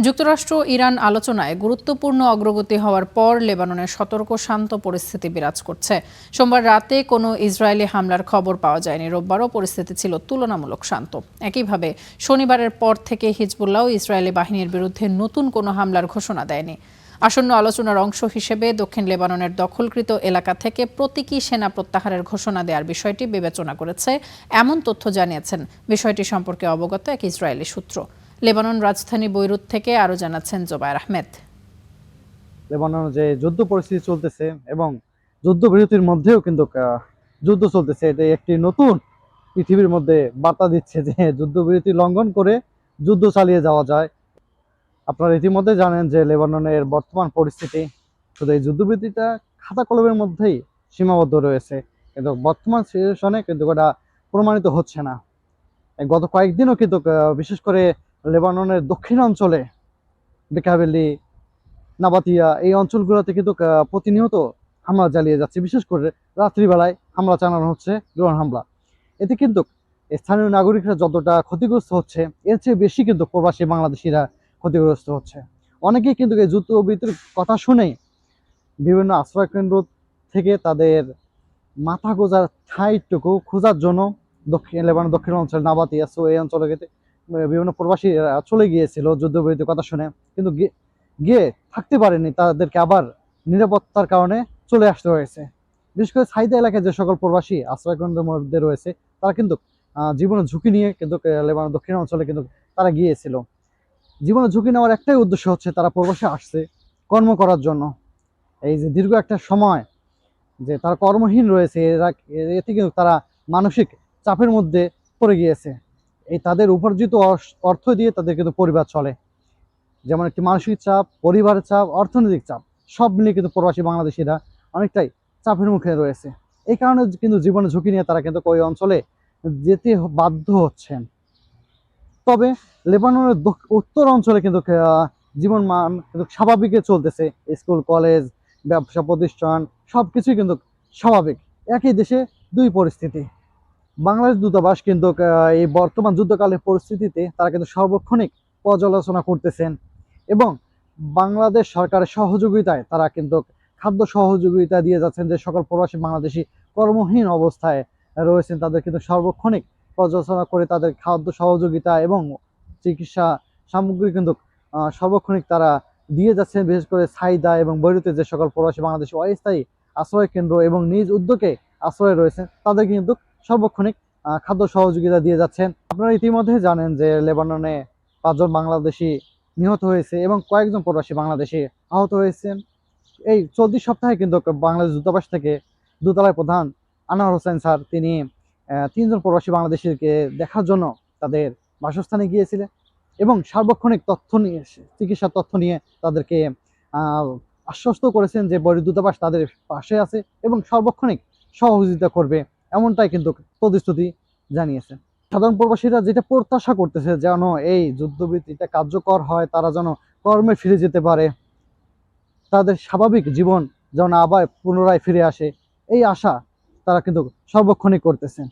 যুক্তরাষ্ট্র ইরান আলোচনায় গুরুত্বপূর্ণ অগ্রগতি হওয়ার পর লেবাননে সতর্ক শান্ত পরিস্থিতি বিরাজ করছে। সোমবার রাতে কোনো ইসরায়েলি হামলার খবর পাওয়া যায়নি। রোববারও পরিস্থিতি ছিল তুলনামূলক শান্ত। একইভাবে শনিবারের পর থেকে হিজবুল্লাহ ইসরায়েলি বাহিনীর বিরুদ্ধে নতুন কোনো হামলার ঘোষণা দেয়নি। আসন্ন আলোচনার অংশ হিসেবে দক্ষিণ লেবাননের দখলকৃত এলাকা থেকে প্রতীকী সেনা প্রত্যাহারের ঘোষণা দেওয়ার বিষয়টি বিবেচনা করেছে, এমন তথ্য জানিয়েছেন বিষয়টি সম্পর্কে অবগত এক ইসরায়েলি সূত্র। লেবানন রাজধানী বৈরুত থেকে আরো জানাচ্ছেন জোবায়ের আহমেদ। লেবাননে যে যুদ্ধ পরিস্থিতি চলতেছে এবং যুদ্ধবিরতির মধ্যেও কিন্তু যুদ্ধ চলতেছে, এটা একটি নতুন পৃথিবীর মধ্যে বার্তা দিচ্ছে যে যুদ্ধবিরতি লঙ্ঘন করে যুদ্ধ চালিয়ে যাওয়া যায়। আপনারা ইতিমধ্যে জানেন যে লেবাননের বর্তমান পরিস্থিতি শুধু এই যুদ্ধবিরতিটা খাতা কলমের মধ্যেই সীমাবদ্ধ রয়েছে, কিন্তু বর্তমান সিচুয়েশনে কিন্তু এটা প্রমাণিত হচ্ছে না। গত কয়েকদিনও কিন্তু বিশেষ করে লেবাননের দক্ষিণ অঞ্চলে বেকাবেলি, নাবাতিয়া এই অঞ্চলগুলোতে কিন্তু প্রতিনিয়ত হামলা চালিয়ে যাচ্ছে। বিশেষ করে রাত্রিবেলায় হামলা চালানো হচ্ছে, ড্রোন হামলা। এতে কিন্তু স্থানীয় নাগরিকরা যতটা ক্ষতিগ্রস্ত হচ্ছে, এর চেয়ে বেশি কিন্তু প্রবাসী বাংলাদেশিরা ক্ষতিগ্রস্ত হচ্ছে। অনেকেই কিন্তু এই যুদ্ধবিরতির কথা শুনেই বিভিন্ন আশ্রয়কেন্দ্র থেকে তাদের মাথা গোজার ঠাঁইটুকু খোঁজার জন্য লেবানন দক্ষিণ অঞ্চল নাবাতিয়া এই অঞ্চলে বিভিন্ন প্রবাসী চলে গিয়েছিল যুদ্ধবিরতির কথা শুনে, কিন্তু গিয়ে থাকতে পারেনি, তাদেরকে আবার নিরাপত্তার কারণে চলে আসতে হয়েছে। বিশেষ করে সাইদা এলাকায় যে সকল প্রবাসী আশ্রয়কেন্দ্রের মধ্যে রয়েছে, তারা কিন্তু জীবনের ঝুঁকি নিয়ে কিন্তু লেবানন দক্ষিণ অঞ্চলে কিন্তু তারা গিয়েছিল। জীবনের ঝুঁকি নেওয়ার একটাই উদ্দেশ্য হচ্ছে তারা প্রবাসী আসছে কর্ম করার জন্য। এই যে দীর্ঘ একটা সময় যে তারা কর্মহীন রয়েছে, এতে কিন্তু তারা মানসিক চাপের মধ্যে পড়ে গিয়েছে। এই তাদের উপার্জিত অর্থ দিয়ে তাদের কিন্তু পরিবার চলে। যেমন একটি মানসিক চাপ, পরিবারের চাপ, অর্থনৈতিক চাপ, সব মিলিয়ে কিন্তু প্রবাসী বাংলাদেশিরা অনেকটাই চাপের মুখে রয়েছে। এই কারণে কিন্তু জীবনের ঝুঁকি নিয়ে তারা কিন্তু ওই অঞ্চলে যেতে বাধ্য হচ্ছেন। তবে লেবাননের উত্তর অঞ্চলে কিন্তু জীবন মান কিন্তু স্বাভাবিকই চলতেছে। স্কুল, কলেজ, ব্যবসা প্রতিষ্ঠান সবকিছুই কিন্তু স্বাভাবিক। একই দেশে দুই পরিস্থিতি। বাংলাদেশ দূতাবাস কিন্তু এই বর্তমান যুদ্ধকালের পরিস্থিতিতে তারা কিন্তু সার্বক্ষণিক পর্যালোচনা করতেছেন এবং বাংলাদেশ সরকারের সহযোগিতায় তারা কিন্তু খাদ্য সহযোগিতা দিয়ে যাচ্ছেন। যে সকল প্রবাসী বাংলাদেশি কর্মহীন অবস্থায় রয়েছেন, তাদের কিন্তু সার্বক্ষণিক পর্যালোচনা করে তাদের খাদ্য সহযোগিতা এবং চিকিৎসা সামগ্রী কিন্তু সার্বক্ষণিক তারা দিয়ে যাচ্ছেন। বিশেষ করে সাইদা এবং বৈরুতে যে সকল প্রবাসী বাংলাদেশি অস্থায়ী আশ্রয় কেন্দ্র এবং নিজ উদ্যোগে আশ্রয় রয়েছেন, তাদের কিন্তু সার্বক্ষণিক খাদ্য সহযোগিতা দিয়ে যাচ্ছেন। আপনারা ইতিমধ্যে জানেন যে লেবাননে 5 জন বাংলাদেশি নিহত হয়েছে এবং কয়েকজন প্রবাসী বাংলাদেশি আহত হয়েছেন। এই চলতি সপ্তাহে কিন্তু বাংলাদেশ দূতাবাস থেকে দূতালয় প্রধান আনোয়ার হোসেন স্যার তিনি 3 জন প্রবাসী বাংলাদেশিকে দেখার জন্য তাদের বাসস্থানে গিয়েছিলেন এবং সার্বক্ষণিক তথ্য নিয়ে, চিকিৎসার তথ্য নিয়ে তাদেরকে আশ্বস্ত করেছেন যে বৈরুত দূতাবাস তাদের পাশে আছে এবং সার্বক্ষণিক সহযোগিতা করবে, এমনটাই কিন্তু প্রতিশ্রুতি জানিয়েছে। সাধারণ প্রবাসীরা যেটা প্রত্যাশা করতেছে যেন এই যুদ্ধবিরতিটা কার্যকর হয়, তারা যেন কর্মে ফিরে যেতে পারে, তাদের স্বাভাবিক জীবন যেন আবার পুনরায় ফিরে আসে, এই আশা তারা কিন্তু সর্বক্ষণিক করতেছেন।